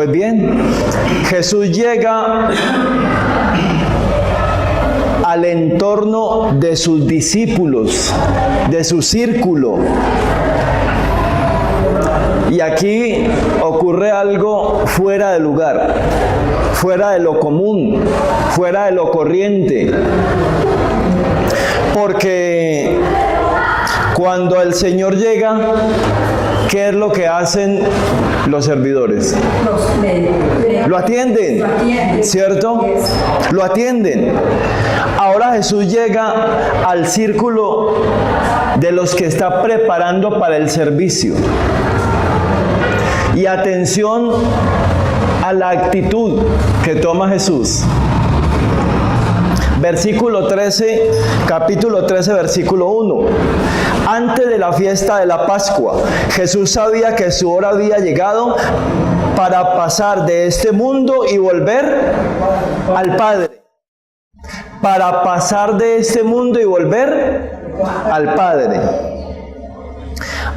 Pues bien, Jesús llega al entorno de sus discípulos, de su círculo. Y aquí ocurre algo fuera de lugar, fuera de lo común, fuera de lo corriente. Porque cuando el Señor llega, ¿qué es lo que hacen los servidores? Lo atienden, ¿cierto? Lo atienden. Ahora Jesús llega al círculo de los que está preparando para el servicio. Y atención a la actitud que toma Jesús. Versículo 13, capítulo 13, versículo 1. Antes de la fiesta de la Pascua, Jesús sabía que su hora había llegado para pasar de este mundo y volver al Padre. Para pasar de este mundo y volver al Padre.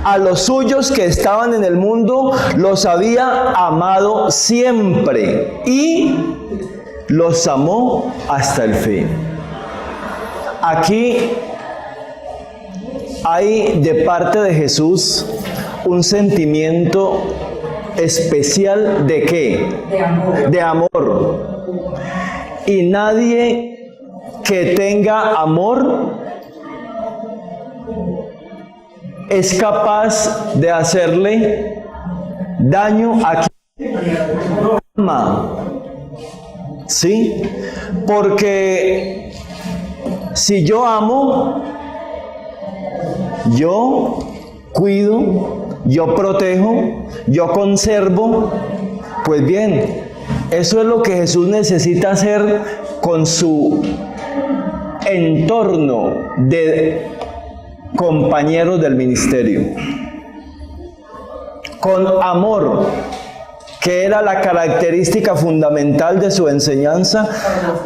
A los suyos que estaban en el mundo los había amado siempre y los amó hasta el fin. Aquí hay de parte de Jesús un sentimiento especial ¿de qué? De amor. De amor. Y nadie que tenga amor es capaz de hacerle daño a quien ama. ¿Sí? Porque si yo amo, yo cuido, yo protejo, yo conservo, pues bien, eso es lo que Jesús necesita hacer con su entorno de compañeros del ministerio. Con amor, que era la característica fundamental de su enseñanza,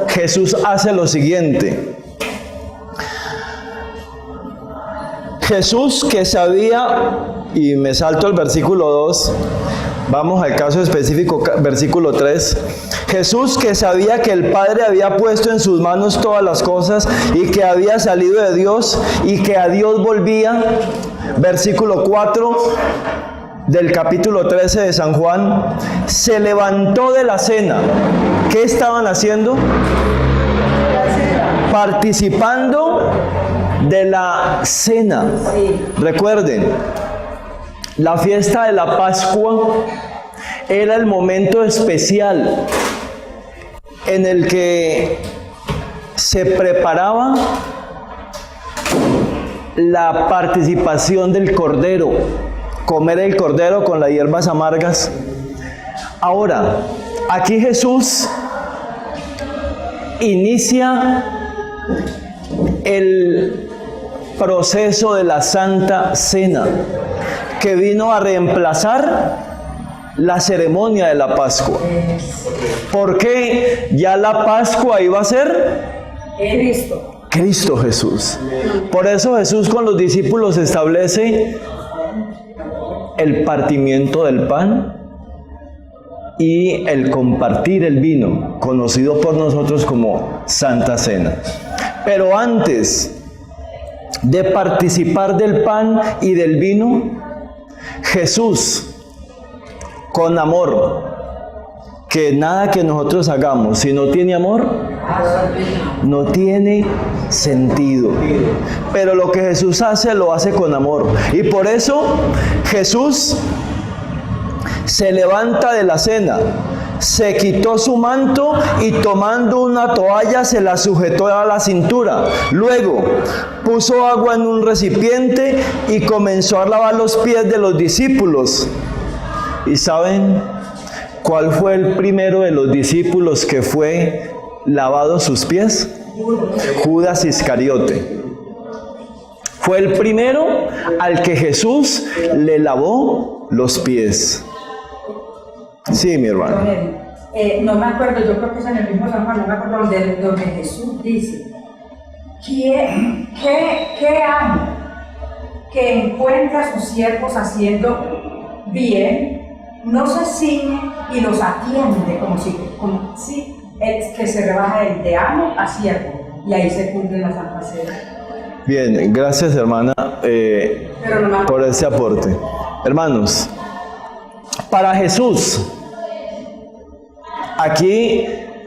Jesús hace lo siguiente. Jesús, que sabía, y me salto el versículo 2, vamos al caso específico, versículo 3. Jesús, que sabía que el Padre había puesto en sus manos todas las cosas y que había salido de Dios y que a Dios volvía, versículo 4 del capítulo 13 de San Juan, se levantó de la cena. ¿Qué estaban haciendo? Participando de la cena. Recuerden, la fiesta de la Pascua era el momento especial en el que se preparaba la participación del Cordero, comer el Cordero con las hierbas amargas. Ahora, aquí Jesús inicia el proceso de la Santa Cena, que vino a reemplazar la ceremonia de la Pascua. Porque ya la Pascua iba a ser Cristo Jesús. Por eso Jesús con los discípulos establece el partimiento del pan y el compartir el vino, conocido por nosotros como Santa Cena. Pero antes de participar del pan y del vino, Jesús, con amor, que nada que nosotros hagamos, si no tiene amor, no tiene sentido. Pero lo que Jesús hace, lo hace con amor. Y por eso Jesús se levanta de la cena, se quitó su manto y tomando una toalla se la sujetó a la cintura. Luego puso agua en un recipiente y comenzó a lavar los pies de los discípulos. ¿Y saben cuál fue el primero de los discípulos que fue lavado sus pies? Judas Iscariote. Fue el primero al que Jesús le lavó los pies. Sí, mi hermano. No me acuerdo, yo creo que es en el mismo San Juan, no me acuerdo donde Jesús dice: ¿Qué amo? Que encuentra a sus siervos haciendo bien no se ciñe y los atiende como si es que se rebaja el te amo a siervo, y ahí se cumple la Santa Cena. Bien, gracias hermana por ese aporte. Hermanos, para Jesús, aquí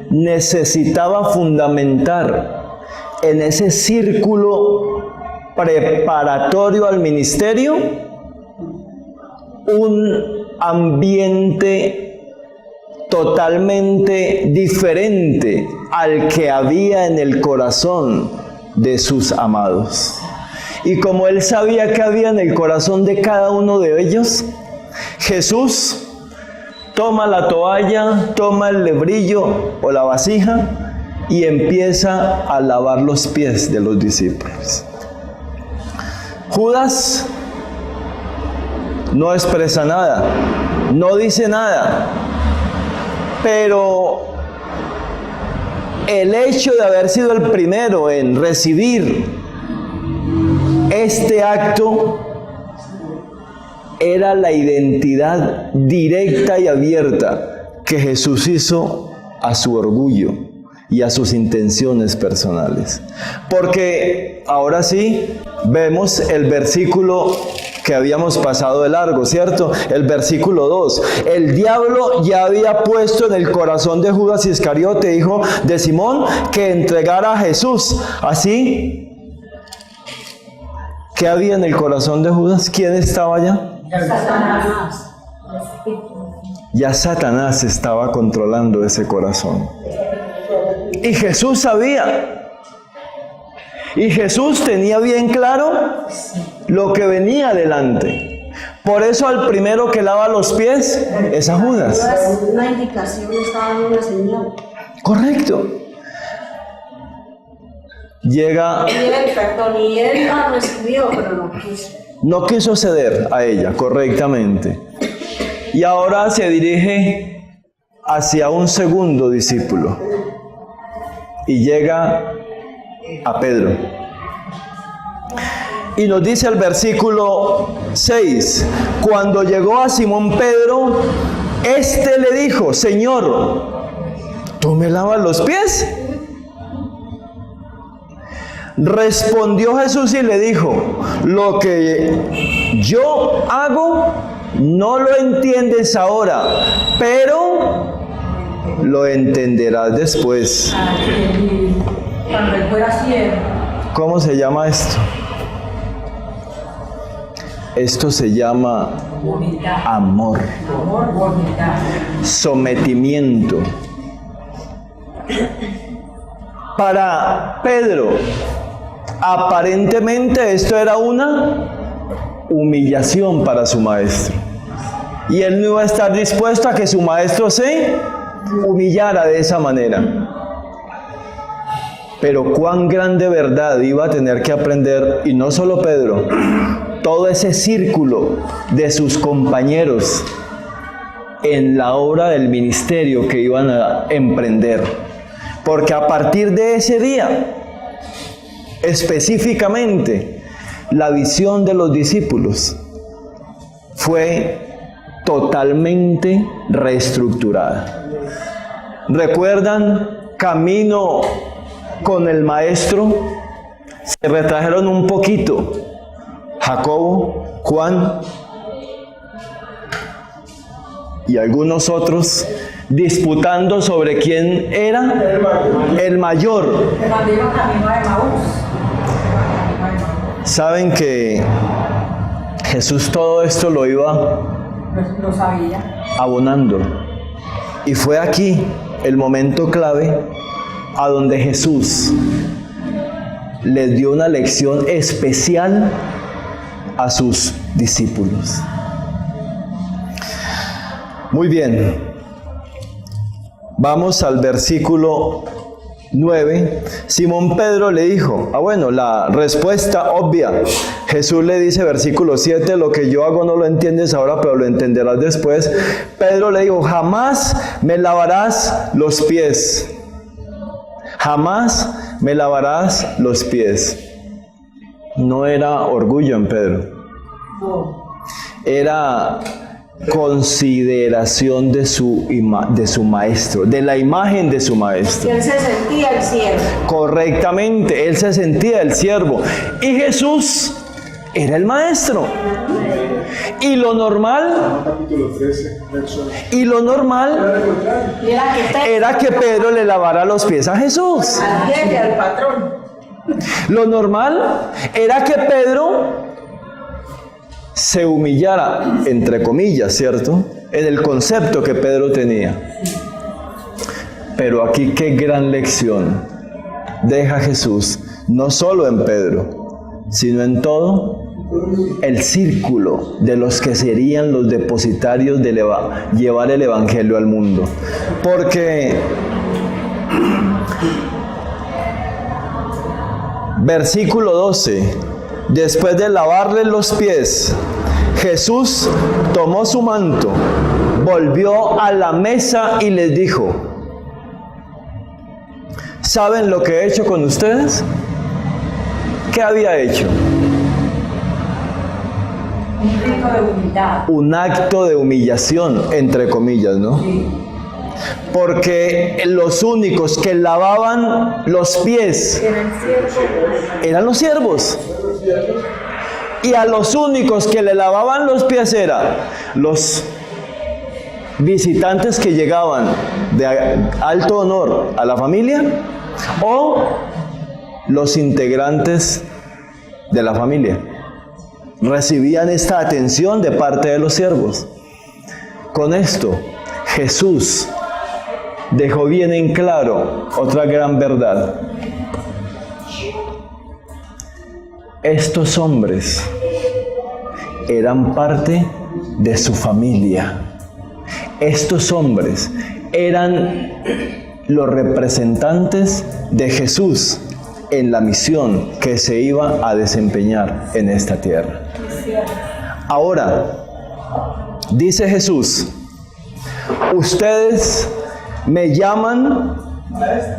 necesitaba fundamentar en ese círculo preparatorio al ministerio un ambiente totalmente diferente al que había en el corazón de sus amados. Y como él sabía que había en el corazón de cada uno de ellos, Jesús toma la toalla, toma el lebrillo o la vasija y empieza a lavar los pies de los discípulos. Judas no expresa nada, no dice nada, pero el hecho de haber sido el primero en recibir este acto era la identidad directa y abierta que Jesús hizo a su orgullo y a sus intenciones personales. Porque ahora sí vemos el versículo que habíamos pasado de largo, ¿cierto? El versículo 2. El diablo ya había puesto en el corazón de Judas Iscariote, hijo de Simón, que entregara a Jesús. Así, ¿qué había en el corazón de Judas? ¿Quién estaba allá? Satanás. Ya Satanás estaba controlando ese corazón. Y Jesús sabía. Y Jesús tenía bien claro lo que venía adelante. Por eso al primero que lava los pies es a Judas. Una indicación, estaba dando una señal. Correcto. Llega. Y él la recibió, pero no quiso. No quiso ceder a ella correctamente. Y ahora se dirige hacia un segundo discípulo. Y llega a Pedro. Y nos dice el versículo 6, cuando llegó a Simón Pedro, éste le dijo, Señor, ¿tú me lavas los pies? Respondió Jesús y le dijo, lo que yo hago no lo entiendes ahora, pero lo entenderás después. Cuando él fuera siervo. ¿Cómo se llama esto? Esto se llama amor, sometimiento. Para Pedro, aparentemente esto era una humillación para su maestro. Y él no iba a estar dispuesto a que su maestro se humillara de esa manera. Pero cuán grande verdad iba a tener que aprender, y no solo Pedro, todo ese círculo de sus compañeros en la obra del ministerio que iban a emprender. Porque a partir de ese día, específicamente, la visión de los discípulos fue totalmente reestructurada. ¿Recuerdan? Camino con el maestro, se retrajeron un poquito Jacobo, Juan y algunos otros disputando sobre quién era el mayor. Saben que Jesús todo esto lo iba abonando, y fue aquí el momento clave a donde Jesús les dio una lección especial a sus discípulos. Muy bien, vamos al versículo 9. Simón Pedro le dijo, la respuesta obvia. Jesús le dice, versículo 7, lo que yo hago no lo entiendes ahora, pero lo entenderás después. Pedro le dijo, jamás me lavarás los pies. Jamás me lavarás los pies. No era orgullo en Pedro. Era consideración de su maestro, de la imagen de su maestro. Que él se sentía el siervo. Correctamente, él se sentía el siervo. Y Jesús era el maestro. Y lo normal, era que Pedro le lavara los pies a Jesús. Al jefe, al patrón. Lo normal era que Pedro se humillara, entre comillas, ¿cierto? En el concepto que Pedro tenía. Pero aquí qué gran lección deja Jesús, no solo en Pedro, sino en todo el círculo de los que serían los depositarios de llevar el evangelio al mundo. Porque versículo 12, después de lavarle los pies, Jesús tomó su manto, volvió a la mesa y les dijo: ¿saben lo que he hecho con ustedes? ¿Qué había hecho? Un grito de humildad. Un acto de humillación, entre comillas, ¿no? Sí. Porque los únicos que lavaban los pies eran los siervos. Y a los únicos que le lavaban los pies eran los visitantes que llegaban de alto honor a la familia o los integrantes de la familia. Recibían esta atención de parte de los siervos. Con esto, Jesús dejó bien en claro otra gran verdad. Estos hombres eran parte de su familia. Estos hombres eran los representantes de Jesús en la misión que se iba a desempeñar en esta tierra. Ahora, dice Jesús: ustedes me llaman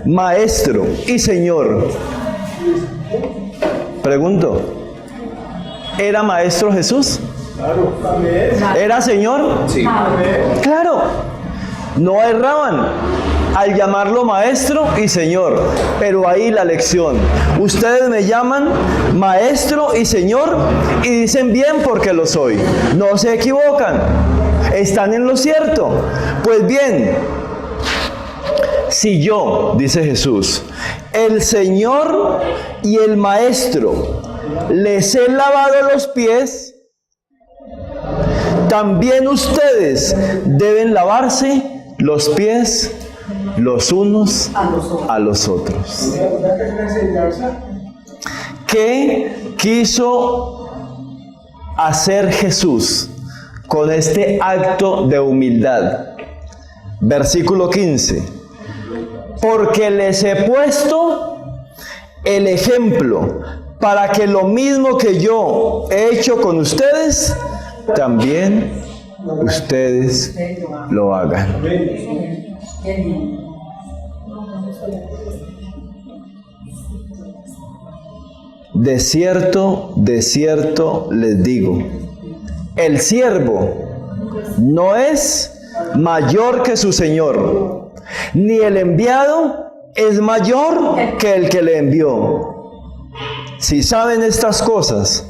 maestro y señor. Pregunto, ¿era maestro Jesús? ¿Era señor? Sí. Claro, no erraban al llamarlo maestro y señor, pero ahí la lección: ustedes me llaman maestro y señor y dicen bien porque lo soy, no se equivocan, están en lo cierto. Pues bien, si yo, dice Jesús, el Señor y el Maestro, les he lavado los pies, también ustedes deben lavarse los pies los unos a los otros. ¿Qué quiso hacer Jesús con este acto de humildad? Versículo 15. Porque les he puesto el ejemplo para que lo mismo que yo he hecho con ustedes, también ustedes lo hagan. De cierto les digo, el siervo no es mayor que su señor, ni el enviado es mayor que el que le envió. Si saben estas cosas,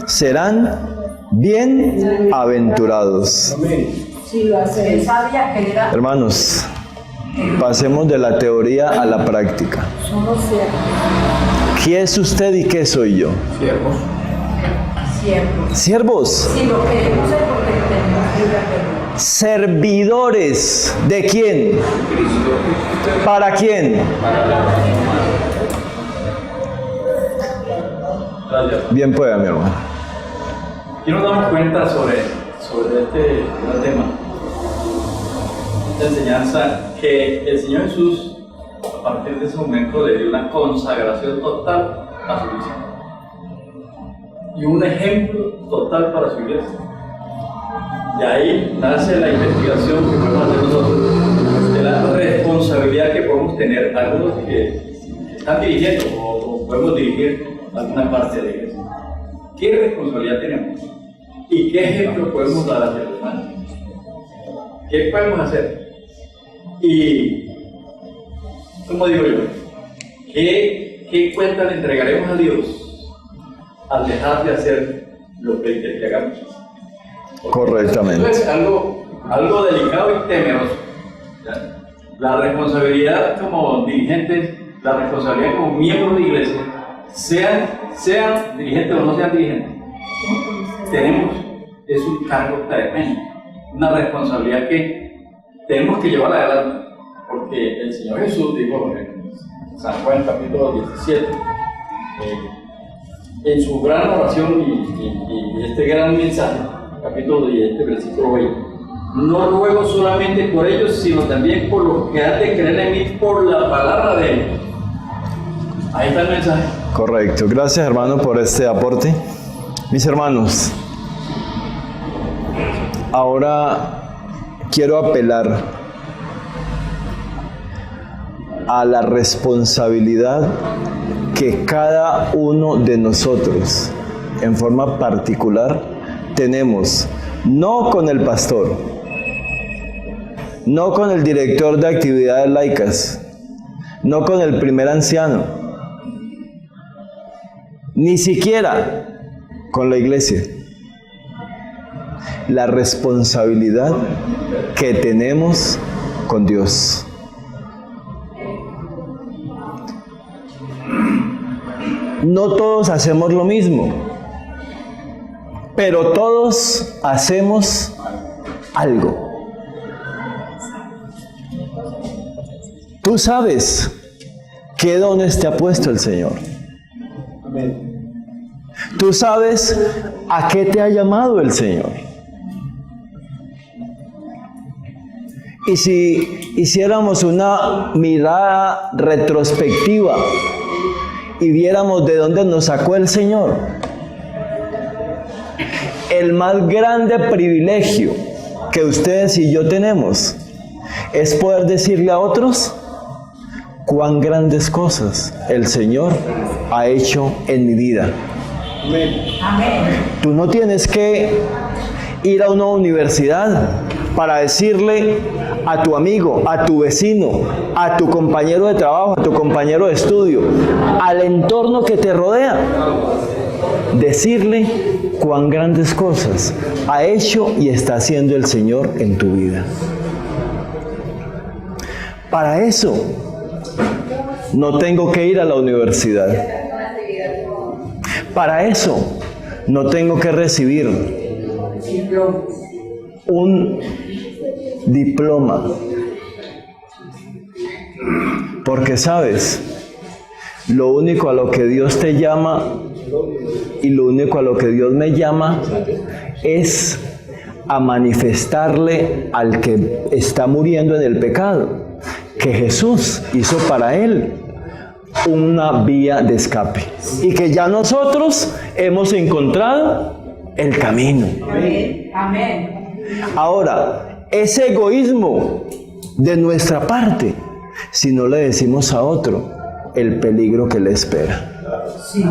serán bienaventurados. Él sabía que él era Hermanos, pasemos de la teoría a la práctica. Somos siervos. ¿Quién es usted y qué soy yo? Siervos. siervo. Siervos. Sí, lo queremos es porque tenemos libre albedrío. Servidores. ¿De quién? ¿Para quién? Bien pueda, mi hermano. Y nos damos cuenta sobre este gran tema, esta enseñanza, que el Señor Jesús, a partir de ese momento, le dio una consagración total a su misión y un ejemplo total para su iglesia. Y ahí nace la investigación que podemos hacer nosotros, de la responsabilidad que podemos tener algunos que están dirigiendo o podemos dirigir alguna parte de la iglesia. ¿Qué responsabilidad tenemos? ¿Y qué ejemplo podemos dar hacia los demás? ¿Qué podemos hacer? Y, ¿cómo digo yo? ¿Qué cuenta le entregaremos a Dios al dejar de hacer lo que Él quiere que hagamos? Correctamente. Eso es algo delicado y temeroso. ¿Ya? La responsabilidad como dirigentes, la responsabilidad como miembros de iglesia, sean dirigentes o no sean dirigentes, es un cargo tremendo, una responsabilidad que tenemos que llevar adelante, porque el Señor Jesús dijo en San Juan capítulo 17, en su gran oración y este gran mensaje, capítulo 10, versículo 20, no ruego solamente por ellos, sino también por los que han de creer en mí por la palabra de Él. Ahí está el mensaje. Correcto. Gracias, hermano, por este aporte. Mis hermanos, ahora quiero apelar a la responsabilidad que cada uno de nosotros, en forma particular, tenemos, no con el pastor, no con el director de actividades laicas, no con el primer anciano, ni siquiera con la iglesia. La responsabilidad que tenemos con Dios. No todos hacemos lo mismo, pero todos hacemos algo. Tú sabes qué dones te ha puesto el Señor. Tú sabes a qué te ha llamado el Señor. Y si hiciéramos una mirada retrospectiva y viéramos de dónde nos sacó el Señor, el más grande privilegio que ustedes y yo tenemos es poder decirle a otros cuán grandes cosas el Señor ha hecho en mi vida. Amén. Tú no tienes que ir a una universidad para decirle a tu amigo, a tu vecino, a tu compañero de trabajo, a tu compañero de estudio, al entorno que te rodea, decirle cuán grandes cosas ha hecho y está haciendo el Señor en tu vida. Para eso no tengo que ir a la universidad. Para eso no tengo que recibir un diploma. Porque sabes, lo único a lo que Dios te llama y lo único a lo que Dios me llama es a manifestarle al que está muriendo en el pecado que Jesús hizo para él una vía de escape y que ya nosotros hemos encontrado el camino. Amén. Amén. Ahora, ese egoísmo de nuestra parte, si no le decimos a otro el peligro que le espera. Sí.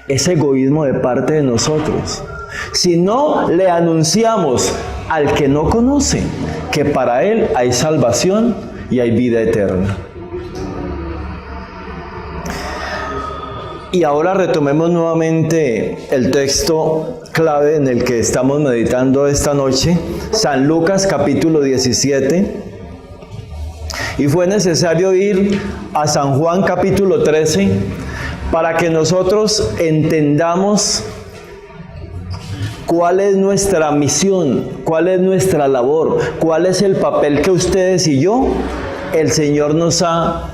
Ese egoísmo de parte de nosotros, si no le anunciamos al que no conoce que para él hay salvación y hay vida eterna. Y ahora retomemos nuevamente el texto clave en el que estamos meditando esta noche, San Lucas capítulo 17. Y fue necesario ir a San Juan capítulo 13 para que nosotros entendamos cuál es nuestra misión, cuál es nuestra labor, cuál es el papel que ustedes y yo, el Señor nos ha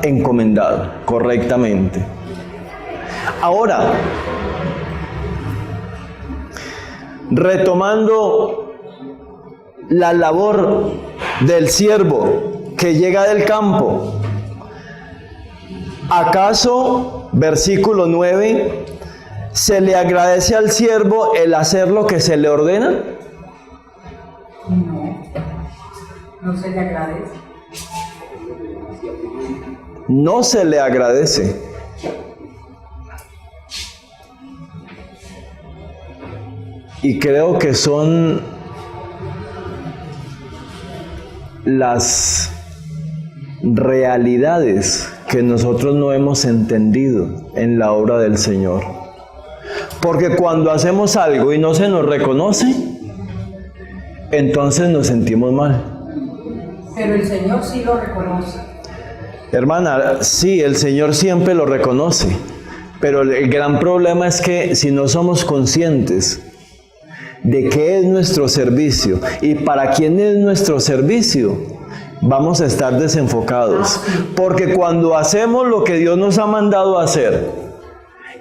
encomendado correctamente. Ahora, retomando la labor del siervo que llega del campo, ¿acaso, versículo 9, se le agradece al siervo el hacer lo que se le ordena? No se le agradece. No se le agradece. Y creo que son las realidades que nosotros no hemos entendido en la obra del Señor. Porque cuando hacemos algo y no se nos reconoce, entonces nos sentimos mal. Pero el Señor sí lo reconoce. Hermana, sí, el Señor siempre lo reconoce, pero el gran problema es que si no somos conscientes de qué es nuestro servicio y para quién es nuestro servicio, vamos a estar desenfocados. Porque cuando hacemos lo que Dios nos ha mandado a hacer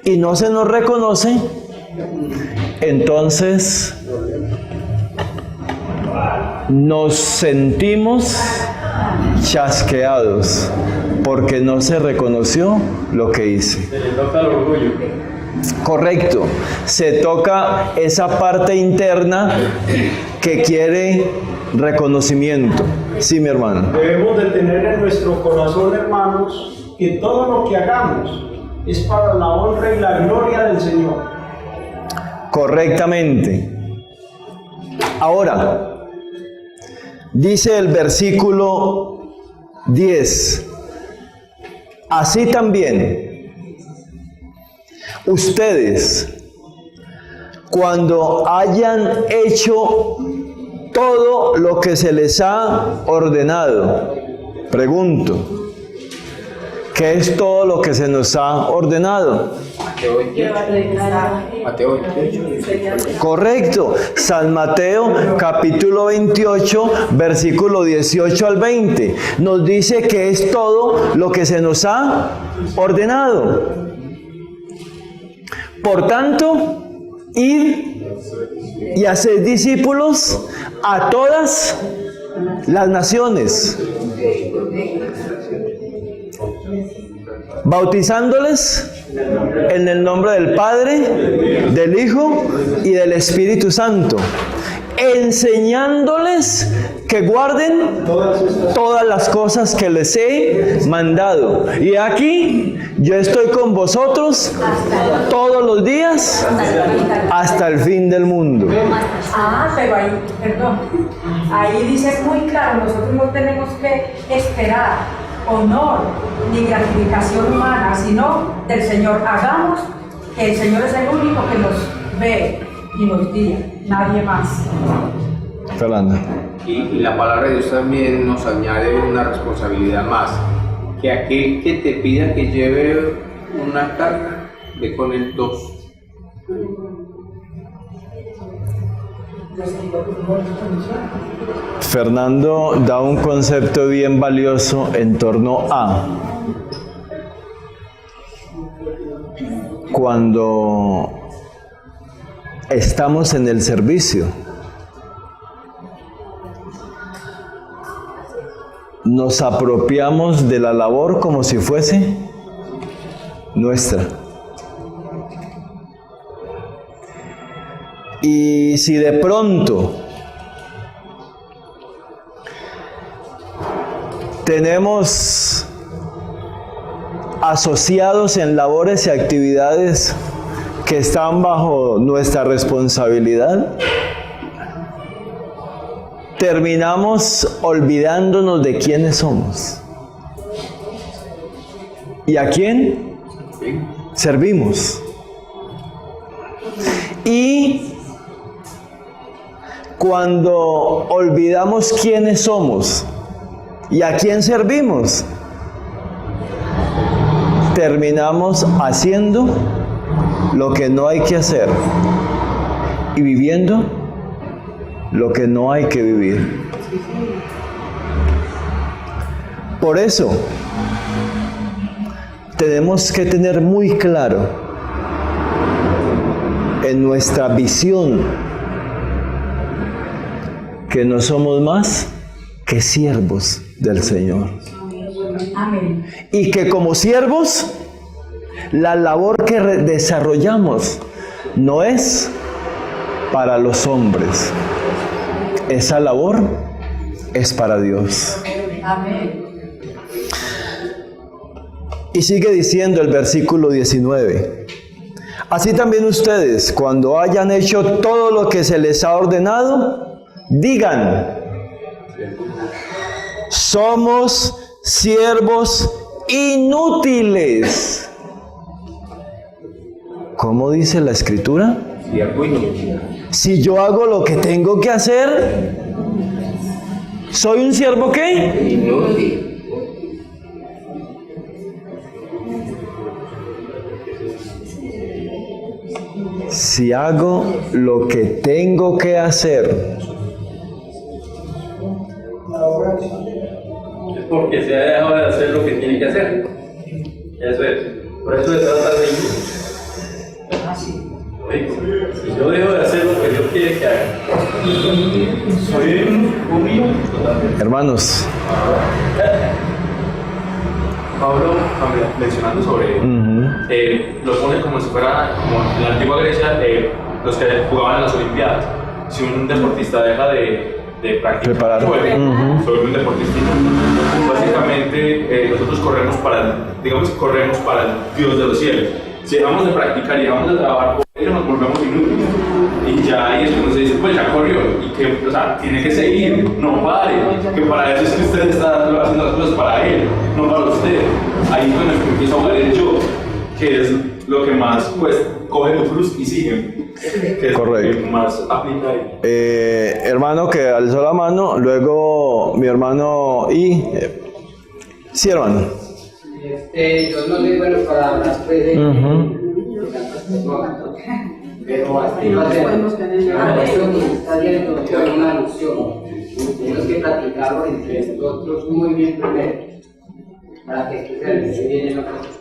y no se nos reconoce, entonces nos sentimos chasqueados porque no se reconoció lo que hice. Se le toca el orgullo. Correcto, se toca esa parte interna que quiere reconocimiento. Sí, mi hermano. Debemos de tener en nuestro corazón, hermanos, que todo lo que hagamos es para la honra y la gloria del Señor. Correctamente. Ahora, dice el versículo 10, así también ustedes, cuando hayan hecho todo lo que se les ha ordenado, pregunto, ¿qué es todo lo que se nos ha ordenado? Mateo 28. Correcto, San Mateo capítulo 28, versículo 18 al 20, nos dice que es todo lo que se nos ha ordenado. Por tanto, id y haced discípulos a todas las naciones, bautizándoles en el nombre del Padre, del Hijo y del Espíritu Santo, enseñándoles que guarden todas las cosas que les he mandado. Y aquí yo estoy con vosotros todos los días hasta el fin del mundo. Pero ahí, perdón, ahí dice muy claro, nosotros no tenemos que esperar honor ni gratificación humana, sino del Señor. Hagamos que el Señor es el único que nos ve y nos guía, nadie más. Fernanda. Y la palabra de Dios también nos añade una responsabilidad más, que aquel que te pida que lleve una carga, ve con él dos. Fernando da un concepto bien valioso en torno a cuando estamos en el servicio. Nos apropiamos de la labor como si fuese nuestra. Y si de pronto tenemos asociados en labores y actividades que están bajo nuestra responsabilidad, terminamos olvidándonos de quiénes somos y a quién servimos. Y cuando olvidamos quiénes somos y a quién servimos, terminamos haciendo lo que no hay que hacer y viviendo lo que no hay que vivir. Por eso, tenemos que tener muy claro en nuestra visión que no somos más que siervos del Señor. Amén. Y que como siervos, la labor que desarrollamos no es para los hombres. Esa labor es para Dios. Amén. Y sigue diciendo el versículo 19. Así también ustedes, cuando hayan hecho todo lo que se les ha ordenado, digan: somos siervos inútiles. ¿Cómo dice la Escritura? Si yo hago lo que tengo que hacer, ¿soy un siervo qué? Inútil. Si hago lo que tengo que hacer, Es porque se ha dejado de hacer lo que tiene que hacer. Eso es. Por eso se trata de inútil. Si yo dejo de hacer lo que Dios quiere que haga, soy un inútil totalmente. hermanos, Pablo, mencionando sobre lo pone como si fuera, como en la antigua Grecia, los que jugaban en las Olimpiadas. Si un deportista deja de practicar, se vuelve un deportista. Básicamente, nosotros corremos para el Dios de los cielos. Si dejamos de practicar y dejamos de trabajar por ello, nos volvemos inútiles. Y ya ahí es cuando se dice, pues ya corrió, y que, o sea, tiene que seguir, no pare, que para eso es que usted está haciendo las cosas para él, no para usted. Ahí es cuando empieza a valer yo, que es lo que más, pues, coge tu cruz y sigue. Que es correcto. Lo que más aplica ahí. Hermano que alzó la mano, luego mi hermano y... sí, hermano. Yo no soy bueno para hablar pues, de tantas personas, pero así va a ser. Esto que está haciendo es una alusión. Tenemos que practicarlo entre nosotros muy bien primero, para que se vienen otras cosas.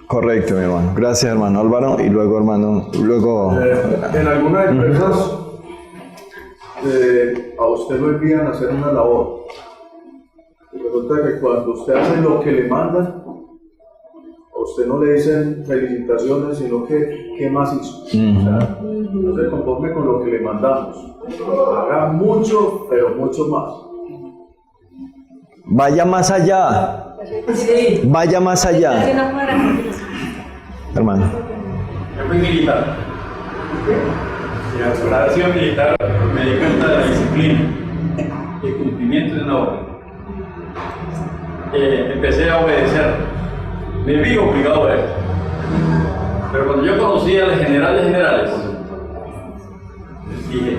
Correcto, mi hermano. Gracias, hermano Álvaro. Y luego, hermano, En algunas empresas a usted lo envían a hacer una labor. Y resulta que cuando usted hace lo que le mandan, a usted no le dicen felicitaciones, sino que ¿qué más hizo? O sea, no se conforme con lo que le mandamos. Haga mucho, pero mucho más. vaya más allá. Sí. Vaya más allá. Hermano. Yo fui militar. Y por haber sido militar me di cuenta de la disciplina y el cumplimiento de una orden. Empecé a obedecer. Me vi obligado a eso. Pero cuando yo conocí al general de generales, dije,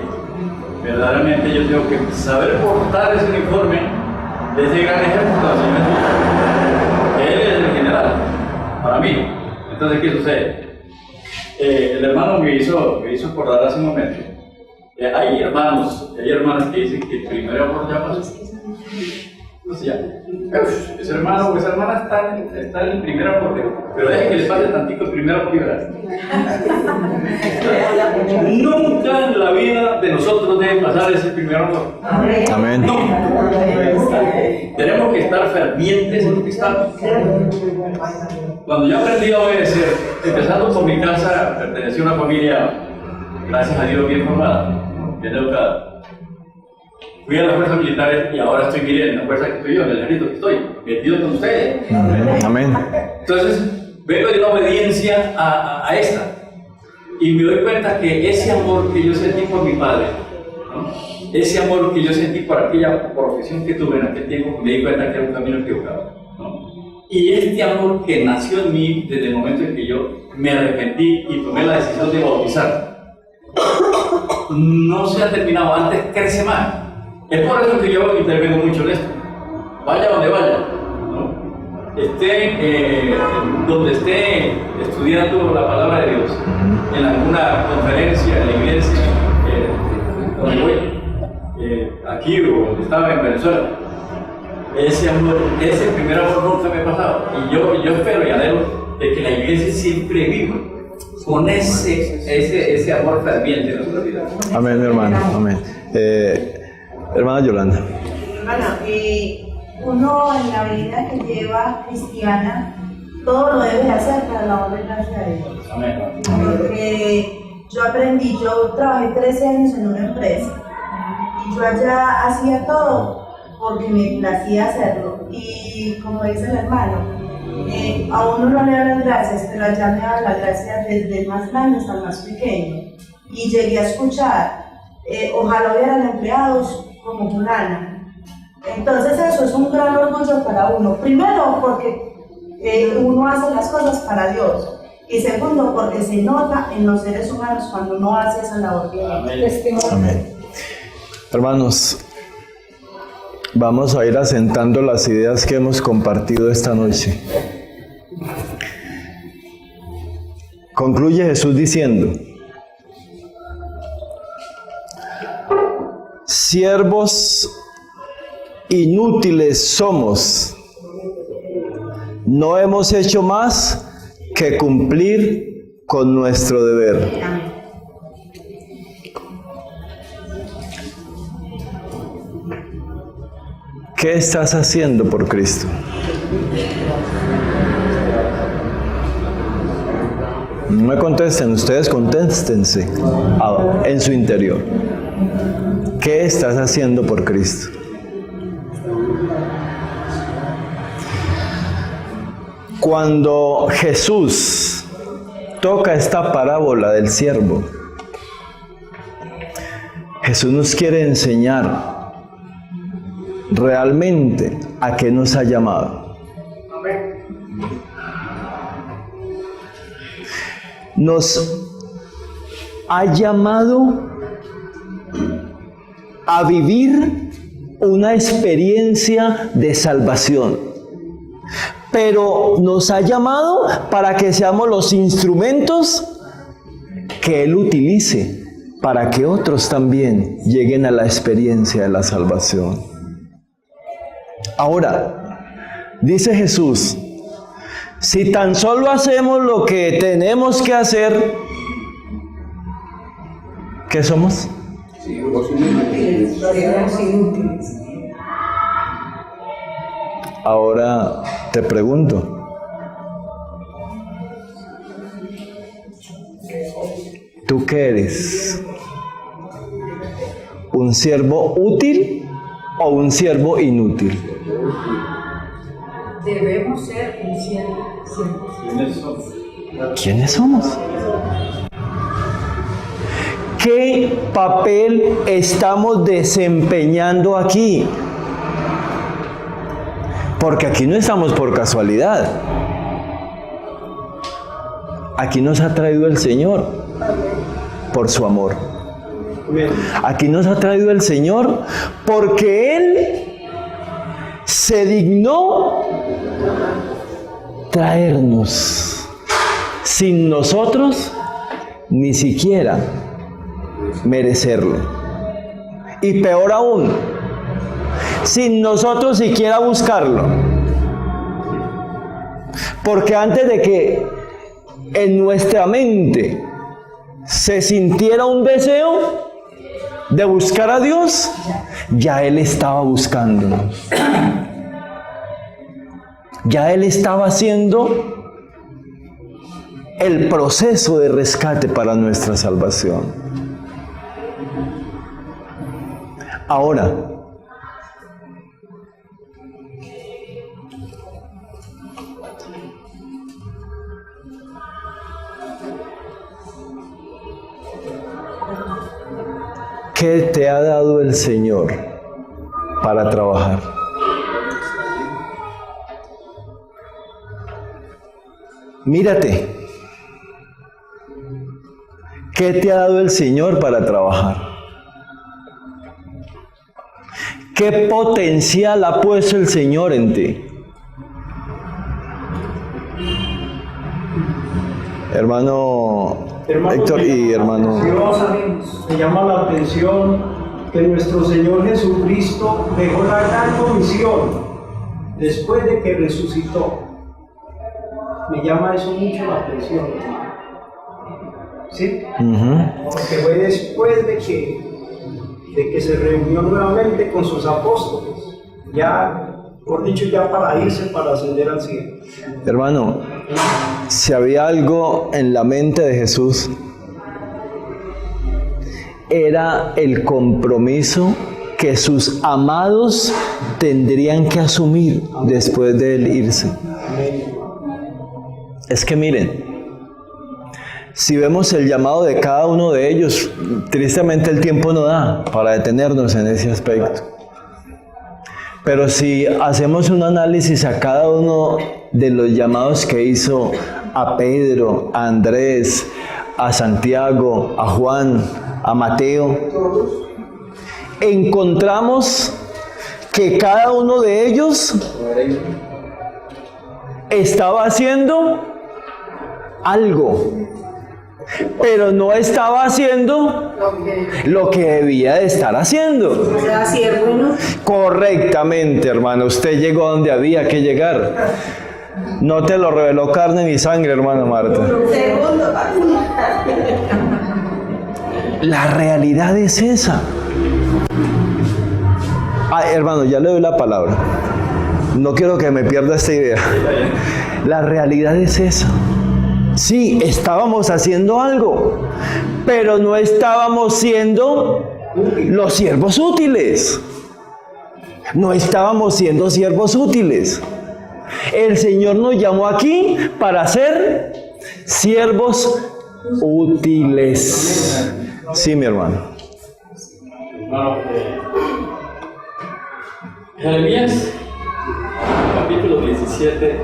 verdaderamente yo tengo que saber portar ese uniforme de ese gran ejército del Señor Jesús. Él es el general, para mí. Entonces, ¿qué sucede? El hermano me hizo acordar hace un momento. Hay hermanos y hay hermanas que dicen que el primer amor ya pasó. Entonces ya, ese hermano o esa hermana está en el primer amor, pero deje que le pase tantito el primer amor y verás. Nunca en la vida de nosotros debe pasar ese primer amor. Amén. Nunca. Tenemos que estar fervientes en lo que estamos. Cuando yo aprendí a obedecer, empezando por mi casa, pertenecía a una familia, gracias a Dios, bien formada, bien educada. Fui a las fuerzas militares y ahora estoy, miren, en la fuerza que estoy yo, en el ejército que estoy, metido con ustedes. Amén. Entonces, vengo de una obediencia a esta. Y me doy cuenta que ese amor que yo sentí por mi padre, ¿no? Ese amor que yo sentí por aquella profesión que tuve en aquel tiempo, me di cuenta que era un camino equivocado, ¿no? Y este amor que nació en mí desde el momento en que yo me arrepentí y tomé la decisión de bautizar, no se ha terminado, antes crece más. Es por eso que yo intervengo mucho en esto. Vaya donde vaya, ¿no? Donde esté estudiando la palabra de Dios, en alguna conferencia, en la iglesia, donde voy, aquí o donde estaba en Venezuela, ese amor, ese primer amor nunca me ha pasado. Y yo espero y anhelo de que la iglesia siempre viva con ese amor ferviente en nuestra vida. Amén, hermano. Amén. Hermana Yolanda. Bueno, uno en la vida que lleva cristiana, todo lo debe hacer para la obra y gracia de Dios. Amén. Porque yo trabajé 13 años en una empresa y yo allá hacía todo porque me placía hacerlo. Y como dice el hermano, a uno no le da las gracias, pero allá me da las gracias desde el más grande hasta el más pequeño. Y llegué a escuchar, ojalá hubieran empleados como fulana. Entonces eso es un gran orgullo para uno. Primero porque uno hace las cosas para Dios. Y segundo porque se nota en los seres humanos cuando uno hace esa labor bien. Amén. Hermanos, vamos a ir asentando las ideas que hemos compartido esta noche. Concluye Jesús diciendo: siervos inútiles somos, no hemos hecho más que cumplir con nuestro deber. ¿Qué estás haciendo por Cristo? No me contesten, ustedes contéstense en su interior. ¿Qué estás haciendo por Cristo? Cuando Jesús toca esta parábola del siervo, Jesús nos quiere enseñar realmente a qué nos ha llamado. Nos ha llamado a vivir una experiencia de salvación, pero nos ha llamado para que seamos los instrumentos que Él utilice para que otros también lleguen a la experiencia de la salvación. Ahora, dice Jesús, si tan solo hacemos lo que tenemos que hacer, ¿qué somos? Ahora te pregunto, ¿tú qué eres? ¿Un siervo útil o un siervo inútil? Debemos ser un siervo. ¿Quiénes somos? ¿Qué papel estamos desempeñando aquí? Porque aquí no estamos por casualidad. Aquí nos ha traído el Señor por su amor. Aquí nos ha traído el Señor porque Él se dignó traernos sin nosotros ni siquiera merecerlo. Y peor aún, sin nosotros siquiera buscarlo. Porque antes de que en nuestra mente se sintiera un deseo de buscar a Dios, ya Él estaba buscándonos. Ya Él estaba haciendo el proceso de rescate para nuestra salvación. Ahora, ¿qué te ha dado el Señor para trabajar? Mírate. ¿Qué te ha dado el Señor para trabajar? ¿Qué potencial ha puesto el Señor en ti? Hermano Héctor y hermano... Me llama la atención que nuestro Señor Jesucristo dejó la gran comisión después de que resucitó. Me llama eso mucho la atención. ¿Sí? Porque fue después de que se reunió nuevamente con sus apóstoles. Ya, por dicho, ya para irse, para ascender al cielo. Hermano, si había algo en la mente de Jesús, era el compromiso que sus amados tendrían que asumir después de él irse. Es que miren, si vemos el llamado de cada uno de ellos, tristemente el tiempo no da para detenernos en ese aspecto. Pero si hacemos un análisis a cada uno de los llamados que hizo a Pedro, a Andrés, a Santiago, a Juan, a Mateo, encontramos que cada uno de ellos estaba haciendo algo, pero no estaba haciendo lo que debía de estar haciendo. O sea, siervo, ¿no? Correctamente, hermano. Usted llegó donde había que llegar. No te lo reveló carne ni sangre, hermana Marta. La realidad es esa. Ay, hermano, ya le doy la palabra. No quiero que me pierda esta idea. La realidad es esa. Sí, estábamos haciendo algo, pero no estábamos siendo los siervos útiles. No estábamos siendo siervos útiles. El Señor nos llamó aquí para ser siervos útiles. Sí, mi hermano. Jeremías, capítulo 17,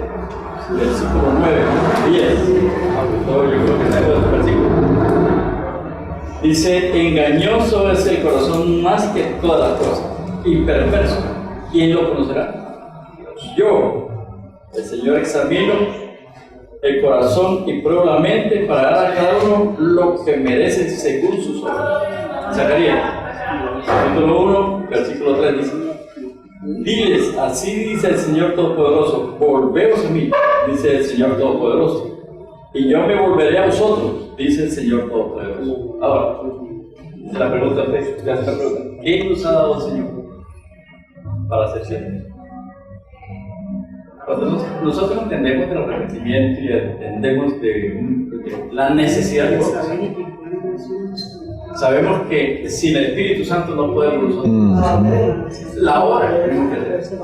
versículo 9, 10. Yo creo que traigo el versículo. Dice: engañoso es el corazón más que todas las cosas, y perverso. ¿Quién lo conocerá? Yo, el Señor, examino el corazón y pruebo la mente para dar a cada uno lo que merece según sus obras. Zacarías, capítulo 1, versículo 3 dice: diles, así dice el Señor Todopoderoso, volveos a mí, dice el Señor Todopoderoso, y yo me volveré a vosotros, dice el Señor Todopoderoso. Ahora, la pregunta es, ¿qué nos ha dado el Señor para ser siervos? Cuando nosotros entendemos el arrepentimiento y entendemos de la necesidad de vocación, sabemos que sin el Espíritu Santo no podemos nosotros. La obra que tenemos que hacer.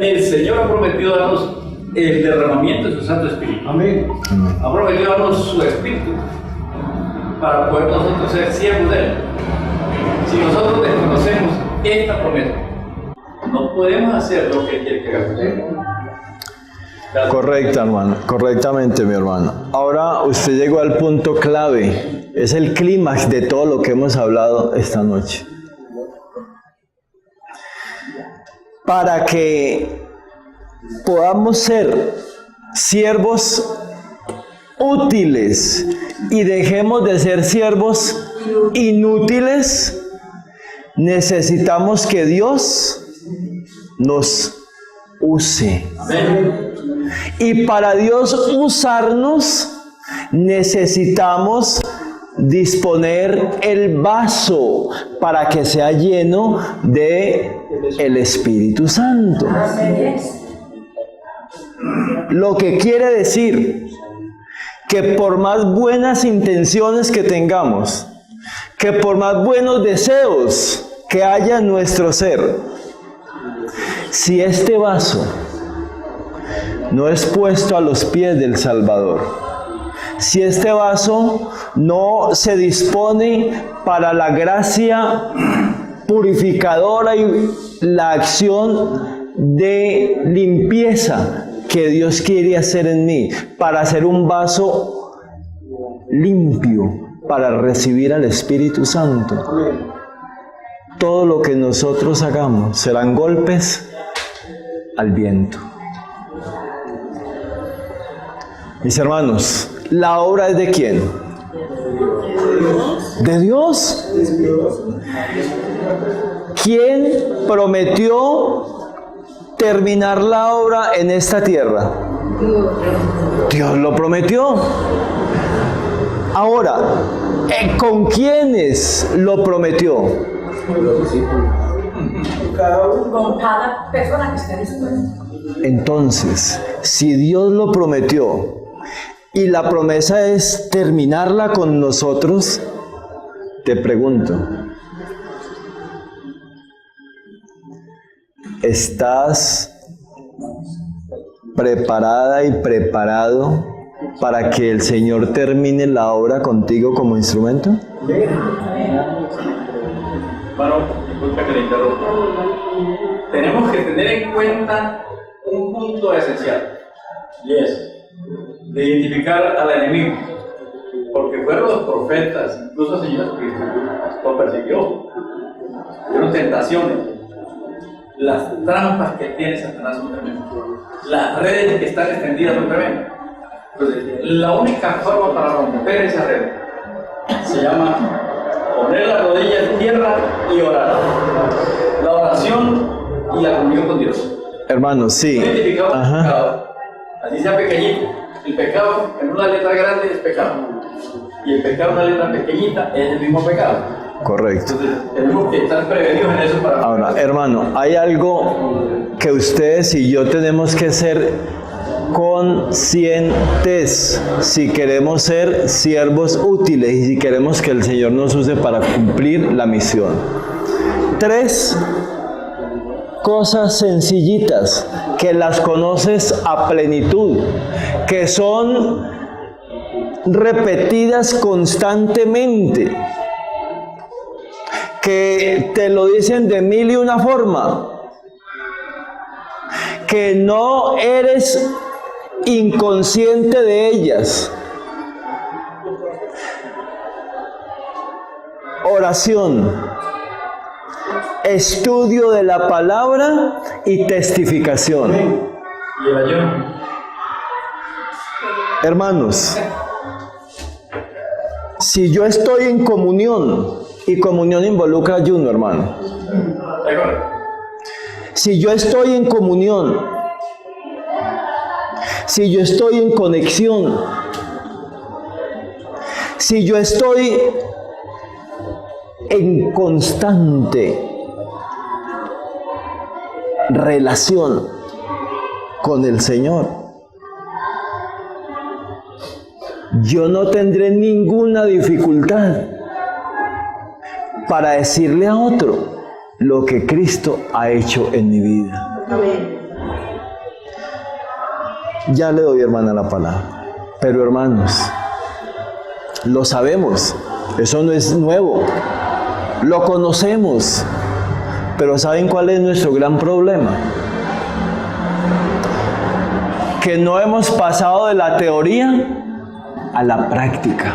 El Señor ha prometido darnos el derramamiento de su Santo Espíritu. Amén. Ha prometido darnos su Espíritu para poder nosotros ser siervos de Él. Si nosotros desconocemos esta promesa, no podemos hacer lo que Él quiere que hagamos. Correcta, hermano. Correctamente, mi hermano. Ahora usted llegó al punto clave. Es el clímax de todo lo que hemos hablado esta noche. Para que podamos ser siervos útiles y dejemos de ser siervos inútiles, necesitamos que Dios nos use. Y para Dios usarnos, necesitamos disponer el vaso para que sea lleno de el Espíritu Santo. Lo que quiere decir que por más buenas intenciones que tengamos, que por más buenos deseos que haya en nuestro ser, si este vaso no es puesto a los pies del Salvador, si este vaso no se dispone para la gracia purificadora y la acción de limpieza que Dios quiere hacer en mí, para hacer un vaso limpio, para recibir al Espíritu Santo, todo lo que nosotros hagamos serán golpes al viento. Mis hermanos, ¿la obra es de quién? ¿De Dios? ¿Quién prometió terminar la obra en esta tierra? Dios lo prometió. Ahora, ¿con quiénes lo prometió? Con cada persona que esté dispuesta. Entonces, si Dios lo prometió y la promesa es terminarla con nosotros, te pregunto, ¿estás preparada y preparado para que el Señor termine la obra contigo como instrumento? Bueno, disculpa que le interrumpa. Tenemos que tener en cuenta un punto esencial, y es de identificar al enemigo, porque fueron los profetas, incluso el Señor Cristo, lo persiguió, fueron tentaciones. Las trampas que tiene Satanás son tremendas, las redes que están extendidas son tremendas. Entonces, la única forma para romper esa red se llama poner las rodillas en tierra y orar. La oración y la comunión con Dios. Hermanos, sí. Identificado el pecado, así sea pequeñito. El pecado en una letra grande es pecado, y el pecado en una letra pequeñita es el mismo pecado. Correcto. Entonces, tenemos que estar prevenidos en eso para... Ahora, hermano, hay algo que ustedes y yo tenemos que ser conscientes si queremos ser siervos útiles y si queremos que el Señor nos use para cumplir la misión. 3 cosas sencillitas que las conoces a plenitud, que son repetidas constantemente, que te lo dicen de mil y una forma, que no eres inconsciente de ellas. Oración, estudio de la palabra y testificación. Y el ayuno. Hermanos, si yo estoy en comunión, y comunión involucra ayuno, hermano. Si yo estoy en comunión, si yo estoy en conexión, si yo estoy en constante relación con el Señor, yo no tendré ninguna dificultad para decirle a otro lo que Cristo ha hecho en mi vida. Ya le doy, hermana, la palabra. Pero, hermanos, lo sabemos, eso no es nuevo, lo conocemos, pero ¿saben cuál es nuestro gran problema? Que no hemos pasado de la teoría a la práctica.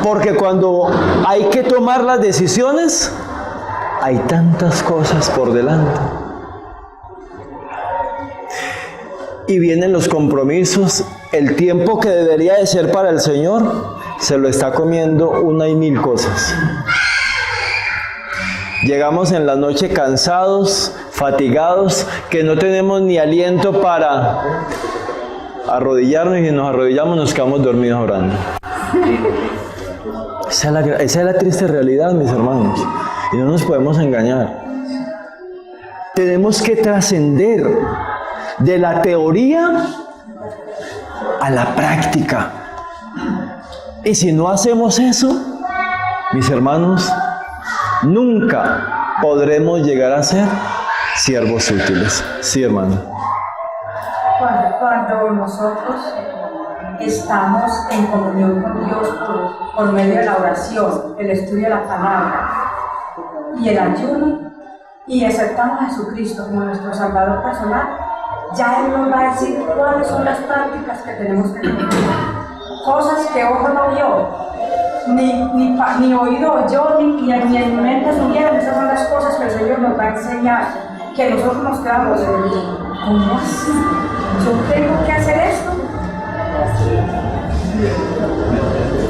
Porque cuando hay que tomar las decisiones, hay tantas cosas por delante. Y vienen los compromisos, el tiempo que debería de ser para el Señor, se lo está comiendo una y mil cosas. Llegamos en la noche cansados, fatigados, que no tenemos ni aliento para arrodillarnos, y si nos arrodillamos nos quedamos dormidos orando. Esa es la triste realidad, mis hermanos, y no nos podemos engañar. Tenemos que trascender de la teoría a la práctica. Y si no hacemos eso, mis hermanos, nunca podremos llegar a ser siervos útiles. Sí, hermano. Cuando nosotros estamos en comunión con Dios por medio de la oración, el estudio de la palabra y el ayuno, y aceptamos a Jesucristo como nuestro Salvador personal, ya Él nos va a decir cuáles son las prácticas que tenemos que tener. Cosas que ojo no vio, ni oído oyó, ni en mi mente subieron. Esas son las cosas que el Señor nos va a enseñar, que nosotros nos quedamos de ¿cómo así? ¿Yo tengo que hacer esto?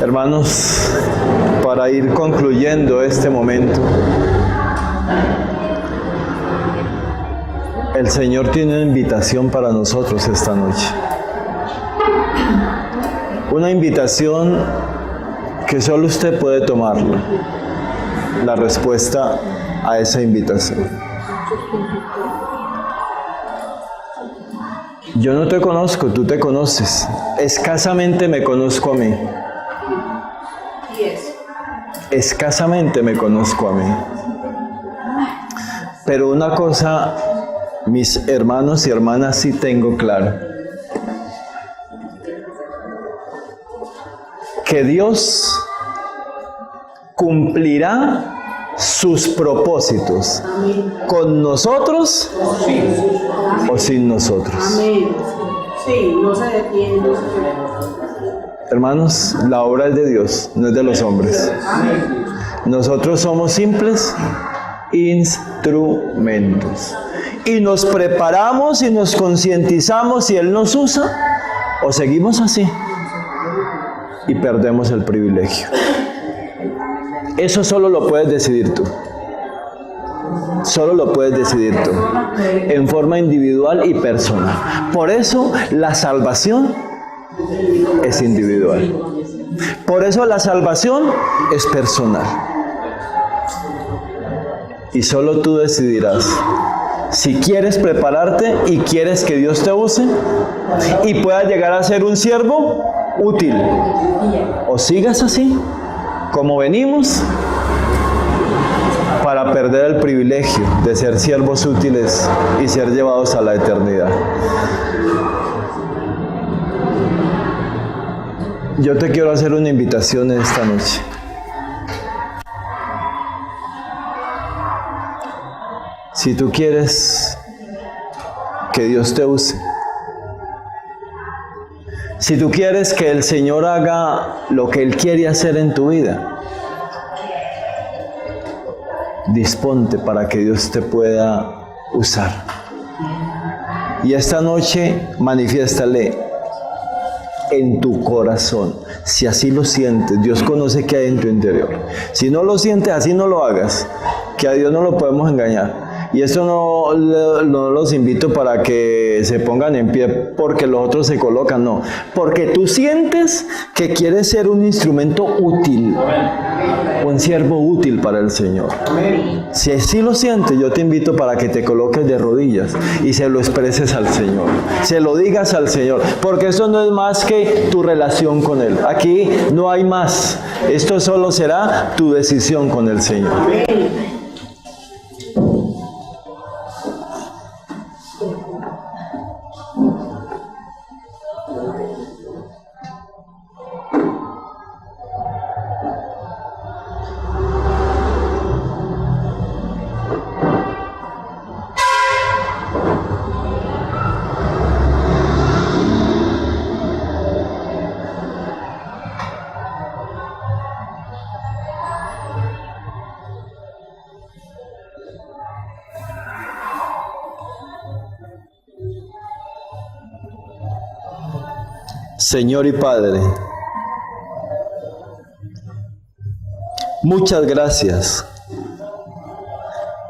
Hermanos, para ir concluyendo este momento, el Señor tiene una invitación para nosotros esta noche. Una invitación que solo usted puede tomarla, la respuesta a esa invitación. Yo no te conozco, tú te conoces. Escasamente me conozco a mí. Escasamente me conozco a mí. Pero una cosa, mis hermanos y hermanas, sí tengo clara. que Dios cumplirá sus propósitos con nosotros o sin nosotros. Amén. Sí, no se detiene. Hermanos, la obra es de Dios, no es de los hombres. Nosotros somos simples instrumentos. Y nos preparamos y nos concientizamos si Él nos usa o seguimos así y perdemos el privilegio. Eso solo lo puedes decidir tú. Solo lo puedes decidir tú, en forma individual y personal. Por eso la salvación es individual. Por eso la salvación es personal. Y solo tú decidirás si quieres prepararte y quieres que Dios te use y puedas llegar a ser un siervo útil. O sigas así, como venimos, para perder el privilegio de ser siervos útiles y ser llevados a la eternidad. Yo te quiero hacer una invitación esta noche. Si tú quieres que Dios te use, si tú quieres que el Señor haga lo que Él quiere hacer en tu vida, disponte para que Dios te pueda usar. Y esta noche manifiéstale en tu corazón, si así lo sientes. Dios conoce qué hay en tu interior. Si no lo sientes, así no lo hagas, que a Dios no lo podemos engañar. Y esto no los invito para que se pongan en pie porque los otros se colocan, no. Porque tú sientes que quieres ser un instrumento útil, un siervo útil para el Señor. Si así lo sientes, yo te invito para que te coloques de rodillas y se lo expreses al Señor. Se lo digas al Señor. Porque esto no es más que tu relación con Él. Aquí no hay más. Esto solo será tu decisión con el Señor. Señor y Padre, muchas gracias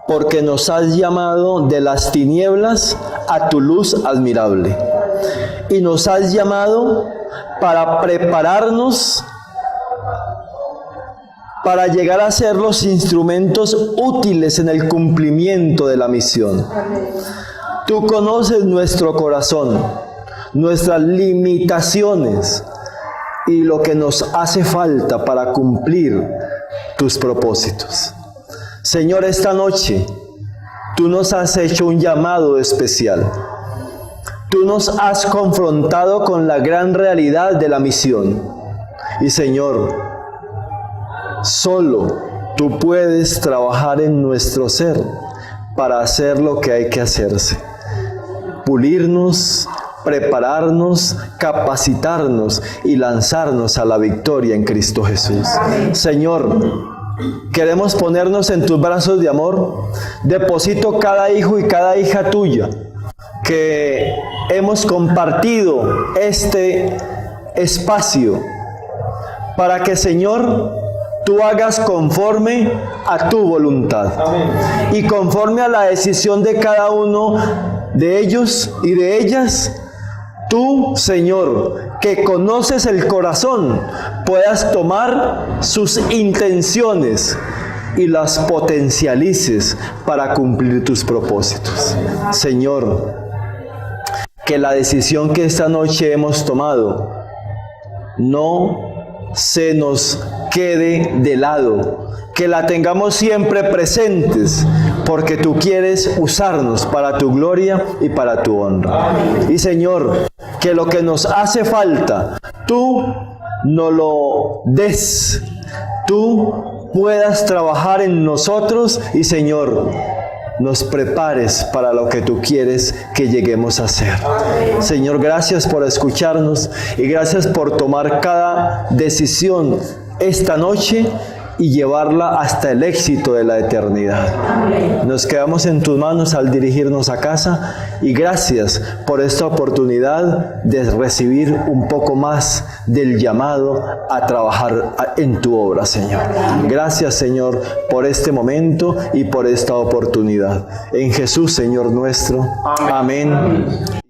porque nos has llamado de las tinieblas a tu luz admirable y nos has llamado para prepararnos para llegar a ser los instrumentos útiles en el cumplimiento de la misión. Tú conoces nuestro corazón, nuestras limitaciones y lo que nos hace falta para cumplir tus propósitos. Señor, esta noche tú nos has hecho un llamado especial. Tú nos has confrontado con la gran realidad de la misión. Y Señor, solo tú puedes trabajar en nuestro ser para hacer lo que hay que hacerse. Pulirnos, prepararnos, capacitarnos y lanzarnos a la victoria en Cristo Jesús. Señor, queremos ponernos en tus brazos de amor. Deposito cada hijo y cada hija tuya que hemos compartido este espacio para que, Señor, tú hagas conforme a tu voluntad. Amén. Y conforme a la decisión de cada uno de ellos y de ellas, tú, Señor, que conoces el corazón, puedas tomar sus intenciones y las potencialices para cumplir tus propósitos. Señor, que la decisión que esta noche hemos tomado no se nos quede de lado, que la tengamos siempre presentes, porque tú quieres usarnos para tu gloria y para tu honra. Y Señor, que lo que nos hace falta, tú nos lo des, tú puedas trabajar en nosotros y, Señor, nos prepares para lo que tú quieres que lleguemos a hacer. Señor, gracias por escucharnos y gracias por tomar cada decisión esta noche y llevarla hasta el éxito de la eternidad. Nos quedamos en tus manos al dirigirnos a casa y gracias por esta oportunidad de recibir un poco más del llamado a trabajar en tu obra, Señor. Gracias, Señor, por este momento y por esta oportunidad. En Jesús, Señor nuestro. Amén.